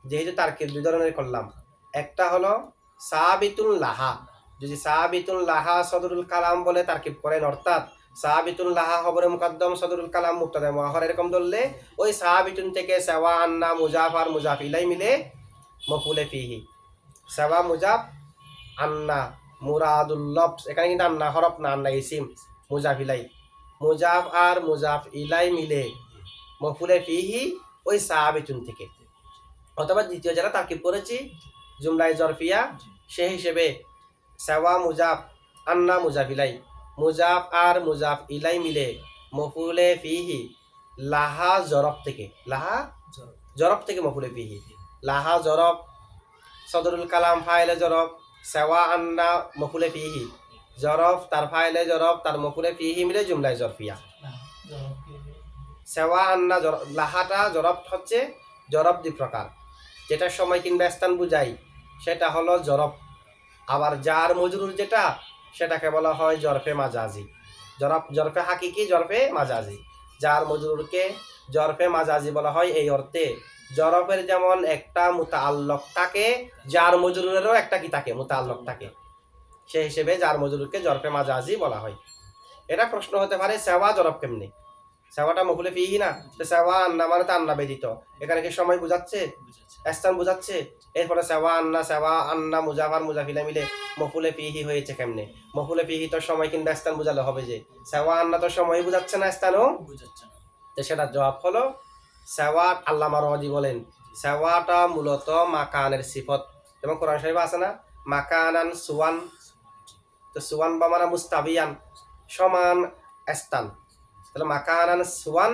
যেহেতু তারকিব দুই ধরনের করলাম, একটা হলো সাবিতুন লাহা, যদি সাবিতুন লাহা সদরুল কালাম বলে তারকিব করেন, অর্থাৎ সাহাবিতুন লাহা খবরে মুকদ্দম সদরুল কালাম মুবতাদা মুআখার এরকম ধরলে ওই সাহাবিতুন থেকে সাওয়া আন্না মুজাফ আর মুজাফ ইলাই মিলে মফুলে ফিহি। সাওয়া মুজাফ আন্না মুরাদুল লফজ, এখানে কিন্তু আন্না হরফ না, আন্না ইসিম, মুজাফ ইলাই, মুজাফ আর মুজাফ ইলাই মিলে মফুলে ফিহি ওই সাহাবিতুন থেকে। অথবা দ্বিতীয় যারা তারকিব করেছি জুমলাই জরফিয়া, সে হিসেবে সাওয়া মুজাফ আন্না মুজাফ ইলাই, মুজাফ আর মুজাফ ইলাই মিলে মফুলে ফিহি লাহা জরব থেকে, লাহা জরব থেকে মফুলে ফিহি, লাহা জরব সদরুল কালাম ফাইলে জরব, সাওয়া আন্না মফুলে ফিহি জরব, তার ফাইলে জরব, তার মফুলে ফিহি মিলে জুমলাই জরফিয়া। সেওয়া আন্না লাহাটা জরব হচ্ছে জরব দুই প্রকার, যেটা সময় কিংবা স্থান বুঝাই সেটা হলো জরব, আবার জার মজরুর যেটা সেটাকে বলা হয় জরফে মাজাজি। জরফে হাকিকি, জরফে মাজাজি। জার মজরুরকে জরফে মাজাজি বলা হয় এই অর্থে, জরফের যেমন একটা মুতাআল্লক থাকে, জার মজরুরেরও একটা কি থাকে, মুতাআল্লক থাকে, সেই হিসেবে জার মজরুরকে জরফে মাজাজি বলা হয়। এটা প্রশ্ন হতে পারে সেওয়া জরব কেমনে, সেওয়াটা মফুলে ফিহি না, তো সেওয়া আন্না মানে তো আন্না ব্যতীত, এখানে কি সময় বুঝাচ্ছে, স্থান বুঝাচ্ছে। এরপরে সেওয়া আন্না মুজাফার মুজাফিলা মিলে মফুলে ফিহি হয়েছে কেমনে? মফুলে ফিহি তো সময় কিংবা স্থান বুঝালে হবে, যে সেওয়া আন্না তো সময় বুঝাচ্ছে না, স্থানও বুঝাচ্ছে না। তো সেটার জবাব হলো সেওয়া, আল্লামা রদি বলেন সেওয়াটা মূলত মাকানের সিফত, যেমন কোরআন শরীফে আছে না মাকানান সুয়ান, তো সুয়ান বা মানে মুস্তাবিয়ান, সমান স্থান, তাহলে মাকানান সুয়ান,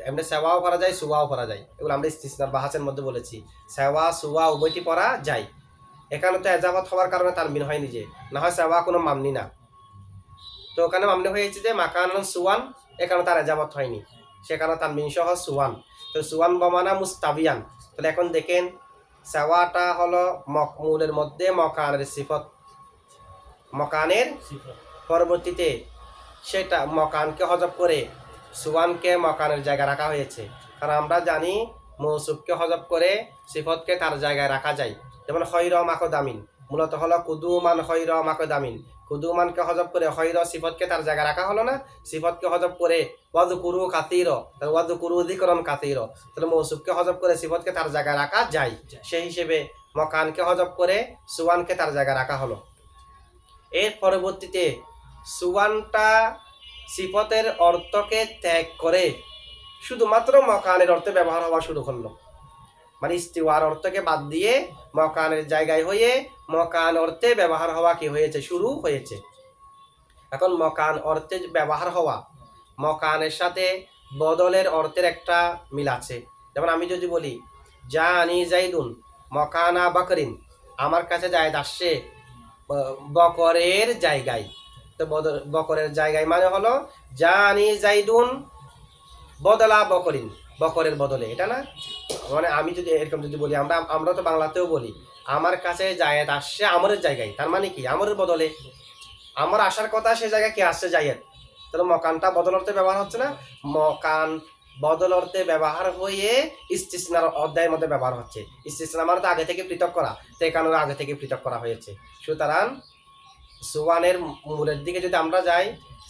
এমনি সেওয়াও করা যায়, সুয়াও করা যায়, এগুলো আমরা ইস্তিসনার বাহাসের মধ্যে বলেছি, সেওয়া সুয়া উভয়টি পড়া যায়। এখানে তো এজাবত হওয়ার কারণে তানবিন হয়নি, যে না হয় সেওয়া কোনো মামনি না, তো ওখানে মামনি হয়েছে যে মাকানান সুয়ান, এখানে তার এজাবত হয়নি, সেখানে তানবিন সহ সুয়ান, তো সুয়ান বমানা মুস্তাবিয়ান। তাহলে এখন দেখেন সেওয়াটা হলো মকমুলের মধ্যে মকানের সিফত, মকানের পরবর্তীতে সেটা মকানকে হজব করে সুয়ানকে মকানের জায়গায় রাখা হয়েছে, কারণ আমরা জানি মৌসুফকে হজব করে সিফতকে তার জায়গায় রাখা যায়। যেমন খৈর মাকদামিন মূলত হলো কুদুমান, খৈর মাকদামিন, কুদুমানকে হজব করে খৈর সিফতকে তার জায়গায় রাখা হলো না, সিফতকে হজব করে ওয়াদকুরু কাসীর, তাহলে ওয়াদকুরু যিকরান কাসীর, তাহলে মৌসুফকে হজব করে সিফতকে তার জায়গায় রাখা যায়, সেই হিসেবে মকানকে হজব করে সুয়ানকে তার জায়গায় রাখা হলো। এর পরবর্তীতে সুয়ানটা সিফতের অর্থকে ত্যাগ করে শুধুমাত্র মকানের অর্থে ব্যবহার হওয়া শুরু করলো, মানে ইস্তিওয়ার অর্থকে বাদ দিয়ে মকানের জায়গায় হয়ে মকান অর্থে ব্যবহার হওয়া কি হয়েছে, শুরু হয়েছে। এখন মকান অর্থে ব্যবহার হওয়া, মকানের সাথে বদলের অর্থের একটা মিল আছে। যেমন আমি যদি বলি জানি জাইদুন মকানা বকরিন, আমার কাছে জায়েদ আসছে বকরের জায়গায়, তো বকরের জায়গায় মানে হলো জানি জাইদুন বদলা বকরিন, বকরের বদলে, এটা না, মানে আমি যদি এরকম যদি বলি, আমরা তো বাংলাতেও বলি আমার কাছে জায়েদ আসছে আমরের জায়গায়, তার মানে কি আমরের বদলে, আমার আসার কথা সে জায়গায় কি আসছে জায়েদ, তাহলে মকানটা বদল অর্থে ব্যবহার হচ্ছে না, মকান বদল অর্থে ব্যবহার হয়ে ইস্তিসনার অধ্যায়ের মধ্যে ব্যবহার হচ্ছে। ইস্তিসনা মানে তো আগে থেকে পৃথক করা, তো এই কারণে আগে থেকে পৃথক করা হয়েছে। সুতরাং সুওয়ানের মূলের দিকে যদি আমরা যাই,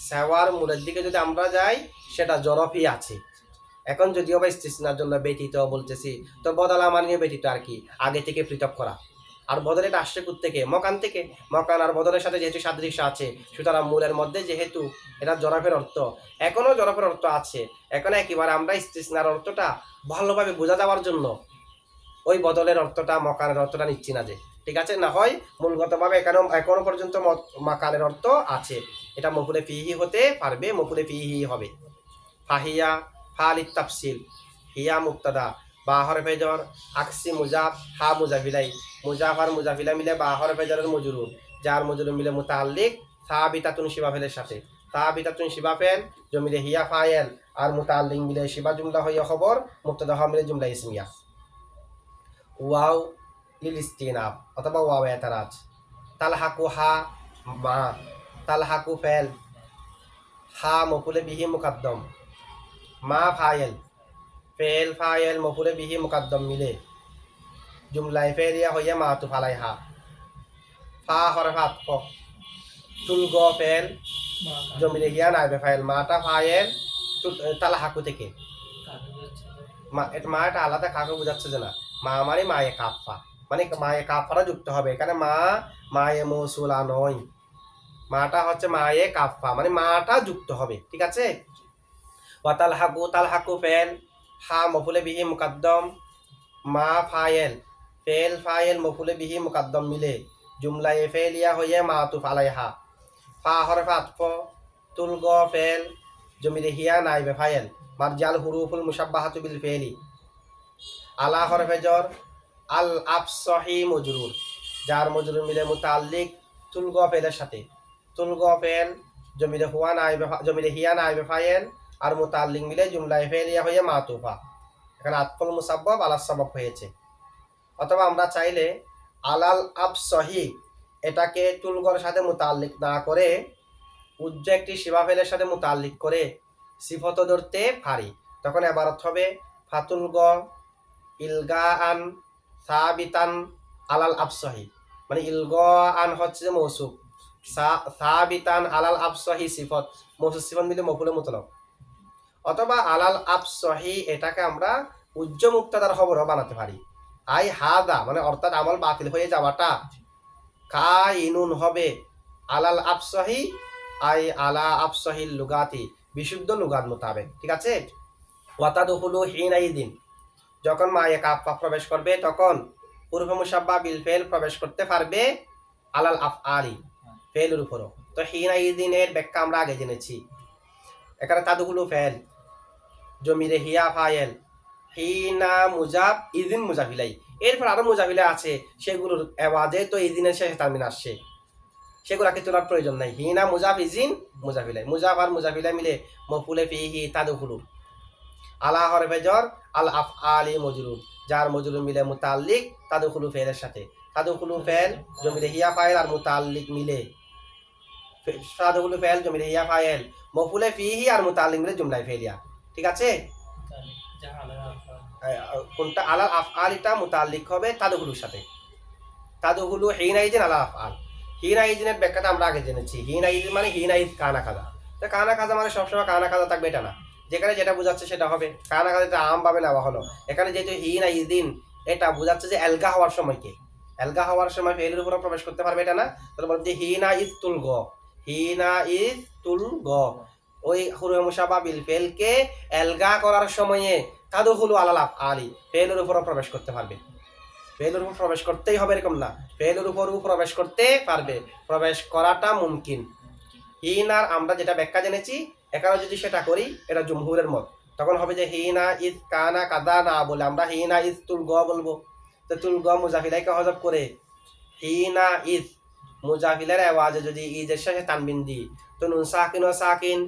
সেওয়ার মূলের দিকে যদি আমরা যাই, সেটা জরফই আছে। এখন যদিও বা ইস্তিসনার জন্য ব্যতীত বলতেছি, তো বদলা মানে ব্যতীত আর কি, আগে থেকে পৃথক করা। আর বদল এটা আসছে থেকে মকান থেকে, মকান আর বদলের সাথে যেহেতু সাদৃশ্য আছে, সুতরাং মূলের মধ্যে যেহেতু এটা জরফের অর্থ, এখনও জরফের অর্থ আছে, এখন একেবারে আমরা ইস্তিসনার অর্থটা ভালোভাবে বোঝা যাওয়ার জন্য ওই বদলের অর্থটা মকানের অর্থটা নিচ্ছি না, যে ঠিক আছে, না হয় মূলগতভাবে এখনো পর্যন্ত মাকানের অর্থ আছে, এটা মফুলে ফিহি হতে পারবে, মফুলে ফিহি হবে। ফাহিয়া ফালিত তাফসিল, হিয়া মুক্তাদা, বা হরফে জর, আকসি মুজাফ, হা মুজাফিলাই, মুজাফ আর মুজাফিলা মিলে বা হরফে জরের মজরুর, যার মজরুর মিলে মুতাআল্লিক সাবিতাতুন শিবাফেলের সাথে, সাবিতাতুন শিবাফেল জমিলে হিয়া ফায়েল, আর মুতাআল্লিক মিলে শিবা জুমলা হইয়া খবর, মুক্তাদা হওয়া মিলে জুমলা ইসমিয়া। ওয়াও লিল ইস্তিনাফ অথবা ওয়াও এতারাজ, তালহাকু হা মা, তালহাকু ফেল, হা মফুলে বিহি মুকাদ্দম, মা ফায়েল, ফেল ফায়েল মফুলে বিহি মুকাদ্দম মিলে জুমলায় ফেলিয়া হইয়া মাতুফ আলাইহা, ফা হরফ আতফ, তুলগ ফেল, জমিরে হিয়া নাইবে ফাইল, মাটা ফাইল তালাহাকু থেকে। মা এটা আলাদা কাকে বোঝাচ্ছে যে না, মা মানে মায়ে কাফা, মানে মায়ে কাফারা যুক্ত হবে এখানে, মায়ে মৌসুলা নয়, মাটা হচ্ছে মায়ে কাফা মানে মাটা যুক্ত হবে, ঠিক আছে। ওয়া তালহাকু ফেল, হা মফুলে বিহি মুকাদ্দম, মা ফাইল, ফাইল মফুলে বিহি মুকাদ্দম মিলে জুমলায়ে ফেলিয়া হয়ে মাতুফ আলাইহা, ফা হরফে আতফ, তুলগ ফেল, জমিরে হিয়া নাইবে ফাইল, মারজাল হুরুফুল মুশাব্বাহাতু বিল ফেলি, আলা হরফে জর, আল আফসহি মজরুর, যার মজরুর মিলে মুতাল্লিক তুলগ ফেলের সাথে, তুলগ ফেল জমিরে হিয়া নাইবে ফাইল আর মুতাল্লিক মিলে জুমলায়ে ফেলিয়া হয়ে মাতুফা, এখানে আতফুল মুসাব্বাব আলাস সাবাব হয়েছে। অথবা আমরা চাইলে আলাল আফসহি এটাকে তুলগর সাথে মুতাল্লিক না করে উজ্জ একটি শিবাফেলের সাথে মুতাল্লিক করে সিফত ধরতে পারি, তখন এবারত হবে ফাতুলগ ইলগা আন সাবিতান আলাল আফসহি, মানে ইলগা আন হচ্ছে যে মৌসুফ, সাবিতান আলাল আফসহি সিফত, মৌসুফ সিফত মিলে মফুলে মুতলক। অথবা আলাল আফসহি এটাকে আমরা উজ্জ মুক্তাদার খবরও বানাতে পারি, আই হাদা মানে অর্থাৎ আমল বাতিল হয়ে যাওয়াটা কাইনুন হবে আলাল আফসহি, আই আলা আফসহিল লুগাতি বিশুদ্ধ লুগাত মোতাবেক, ঠিক আছে। ওয়াতাদুহুলু হিনাইদিন, যখন মায়ে কাফা প্রবেশ করবে তখন পূর্ব মুসাব্বা বিল ফেল প্রবেশ করতে পারবে আলাল আফআলি ফেলের উপরও। তো হিনাইদিনের ব্যাখ্যা আমরা আগে জেনেছি, এখানে তাদুহুলু ফেল, জমিরে হিয়া ফাইল, হিনা মুজাব ইদিন মুজাফিলাই, এরপর আরো মুজাফিলা আছে সেগুলোর এওয়াজে তো ইদিনের শেষে তামিন আসছে, সেগুলাকে তোলার প্রয়োজন নাই। হিনা মুজাফ ইজিন মুজাফিলাই, মুজাফ আর মুজাফিলাই মিলে মফুলে ফিহি তাদুহুলু, আলা হরফে জর আল আফআলি মজরুর, যার মজরুর মিলে মুতাল্লিক তাদুহুলু ফেলের সাথে, তাদুহুলু ফেল জমিরে হিয়া ফাইল আর মুতাল্লিক মিলে, তাদুহুলু ফেল জমিরে হিয়া ফাইল মফুলে ফিহি আর মুতাল্লিক মিলে জুমলায় ফেলিয়া, ঠিক আছে। কোনটা আলাল আফআলিটা মুতাল্লিক হবে তাদুহুলুর সাথে, তাদুহুলু হিনাইদিন আলা আফআল। হিনাইদিনের ব্যাখ্যাটা আমরা আগে জেনেছি, হিনাইদিন মানে হিনাইদ কানা কাদা, তো কানা কাদা মানে সবসময় কানা কাদা থাকবে এটা না, যেখানে যেটা বোঝাচ্ছে সেটা হবে। কানা কাদা আম ভাবে নেওয়া হলো, এখানে যেহেতু হিনাইদিন এটা বোঝাচ্ছে যে এলগা হওয়ার সময়কে, এলগা হওয়ার সময় ফেলের উপর প্রবেশ করতে পারবে এটা না, তাহলে বলতে হিনা ইজ তুল গ, হিনা ইজ তুল গ, ওই হুরুফে মুশাব্বাহ বিল ফেলকে এলগা করার সময়ে তাদুহুলু আলাল আফআলি ফেলের উপর প্রবেশ করতে পারবে, ফেলের উপর প্রবেশ করতেই হবে এরকম না, ফেলের উপরও প্রবেশ করতে পারবে, প্রবেশ করাটা মুমকিন। হিনার আমরা যেটা ব্যাখ্যা জেনেছি এখানে যদি সেটা করি এটা জুমহুরের মত, তখন হবে যে হিনা ইজ কানা কাদা না বলে আমরা হিনা ইজ তুল গ বলবো, তো তুল গ মুজাফিলাইকে হজব করে হিনা ইজ মুজাফিলের আওয়াজে যদি ইজের শেষে তানবিন দিই তো নুন সাকিন ও সাকিন,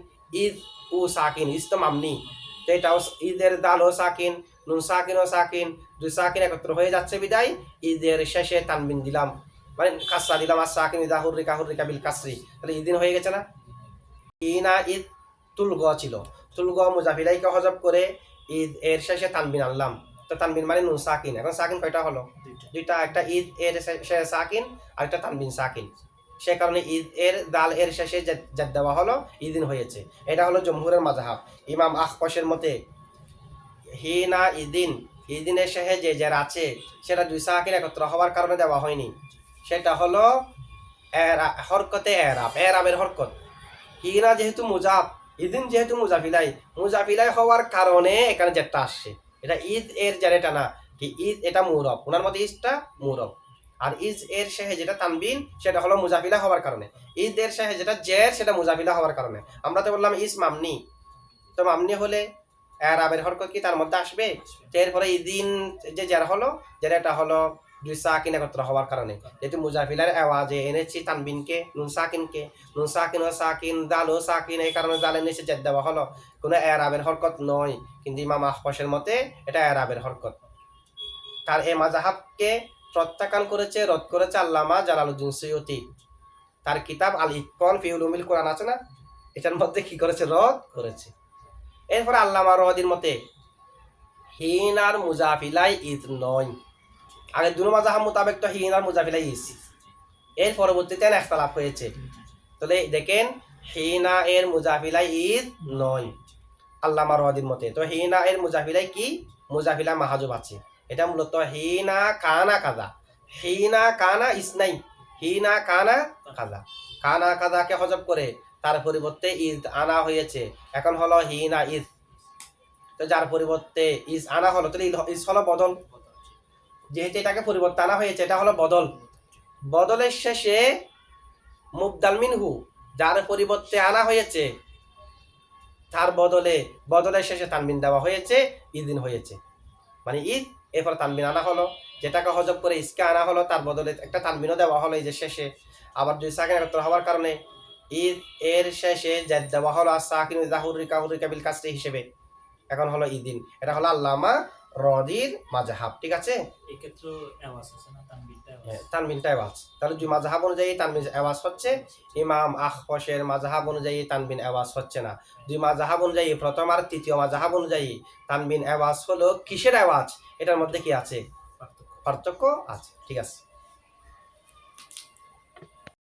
ইজ উ সাকিন, ইজ তো মামনি, তো এটাও ঈদের দাল ও সাকিন, নুন সাকিন ও সাকিন, দুই সাকিন একত্র হয়ে যাচ্ছে বিদায় ঈদের শেষে তানবিন দিলাম, মানে কাসরা দিলাম, আর সাকিন ইদা হুররিকা বিল কাসরি, তাহলে ঈদিন হয়ে গেছে না। ইনা ঈদ তুলগ ছিল, তুলগ মুজাফিলাইকে হজব করে ঈদ এর শেষে তানবিন আনলাম, তো তানবিন মানে নুন সাকিন, এখন সাকিন কয়টা হলো দুইটা, একটা ঈদ এর শেষে সাকিন আর একটা তানবিন সাকিন, সে কারণে ঈদ এর দাল এর শেষে জাদ দেওয়া হলো, ঈদিন হয়েছে। এটা হলো জমহুরের মাযহাব। ইমাম আখফশের মতে হিনা ঈদিন, ঈদিনের শেষে যে যার আছে সেটা দুই সাকিন একত্র হওয়ার কারণে দেওয়া হয়নি, সেটা হলো হরকতে এরাবের হরকত। হিনা যেহেতু মুজাফ, ঈদিন যেহেতু মুজাফিলাই হওয়ার কারণে এখানে যেটা আসছে এটা ঈদ এর যেটা না কি, ঈদ এটা মুরব, ওনার মতে ঈদটা মুরব, আর ইজ এর শেষে যেটা তানবিন সেটা হলো মুজাফিলা হওয়ার কারণে, ঈদ এর শেষে যেটা জের সেটা মুজাফিলা হওয়ার কারণে। আমরা তো বললাম ইস মামনি, তো মামনি হলে এরাবের হরকত কি তার মধ্যে আসবে, এরপরে ঈদিন যে যারা হলো যেটা হলো দুই সাকিন একত্র হওয়ার কারণে, যেহেতু মুজাফিলার আওয়াজে এনেছি তানবিনকে নুন সাকিনকে, নুন সাকিন ও সাকিন দাল ও সাকিন, এই কারণে দালের নিচে জেদ দেওয়া হলো, কোনো এরাবের হরকত নয়, কিন্তু ইমাম আখফশের মতে এটা এরাবের হরকত। তার এই মাযহাবকে প্রত্যাখ্যান করেছে, রদ করেছে আল্লামা জালালউদ্দিন সুয়ুতি, তার কিতাব আল ইতকান ফি উলুমিল কোরআন আছে না, এটার মধ্যে কি করেছে, রদ করেছে। এরপরে আল্লামা রহদির মতে হিনার মুজাফিলাই ঈদ নয়, আগে দুনো মাযহাব মোতাবেক তো হিনার মুজাফিলাই ঈদ, এর পরবর্তীতে ইখতিলাফ হয়েছে। তাহলে দেখেন হিনা এর মুজাফিলাই ঈদ নয় আল্লামা রদির মতে। তো হিনা এর মুজাফিলাই কি? মুজাফিলা মাহাজুব আছে। এটা মূলত হিনা কানা কাদা, হিনা কানা ইসনাই, হিনা কানা কাদা। কানা কাদাকে হজব করে তার পরিবর্তে ঈদ আনা হয়েছে, এখন হলো হিনা ঈদ। তো যার পরিবর্তে ইজ আনা হলো, তাহলে ইজ হলো বদল। যেহেতু এটাকে পরিবর্তে আনা হয়েছে, এটা হলো বদল। বদলের শেষে মুবদাল মিনহু, যার পরিবর্তে আনা হয়েছে তার বদলের শেষে তানবিন দেওয়া হয়েছে, ঈদিন হয়েছে। মানে ঈদ, এরপর তানবিন আনা হলো, যেটাকে হজব করে ইসকে আনা হলো, তার বদলে একটা তানবিনও দেওয়া হলো এই যে শেষে। আবার দুই সাকিন একত্র হওয়ার কারণে ঈদ এর শেষে জেদ দেওয়া হলো আর সাকিন জাহুরিকা হুরিকা বিল কাসরি হিসেবে, এখন হলো ঈদিন। এটা হলো আল্লামা রদির মাযহাব, ঠিক আছে। এই ক্ষেত্রে আওয়াজ আছে না, তানবিনটা আওয়াজ। হ্যাঁ, তানবিনটা আওয়াজ। তাহলে দুই মাযহাব অনুযায়ী তানবিন আওয়াজ হচ্ছে, ইমাম আখফশের মাযহাব অনুযায়ী তানবিন আওয়াজ হচ্ছে না। দুই মাযহাব অনুযায়ী, প্রথম আর তৃতীয় মাযহাব অনুযায়ী তানবিন আওয়াজ হলো কিসের আওয়াজ, এটার মধ্যে কি আছে? পার্থক্য। পার্থক্য আছে, ঠিক আছে।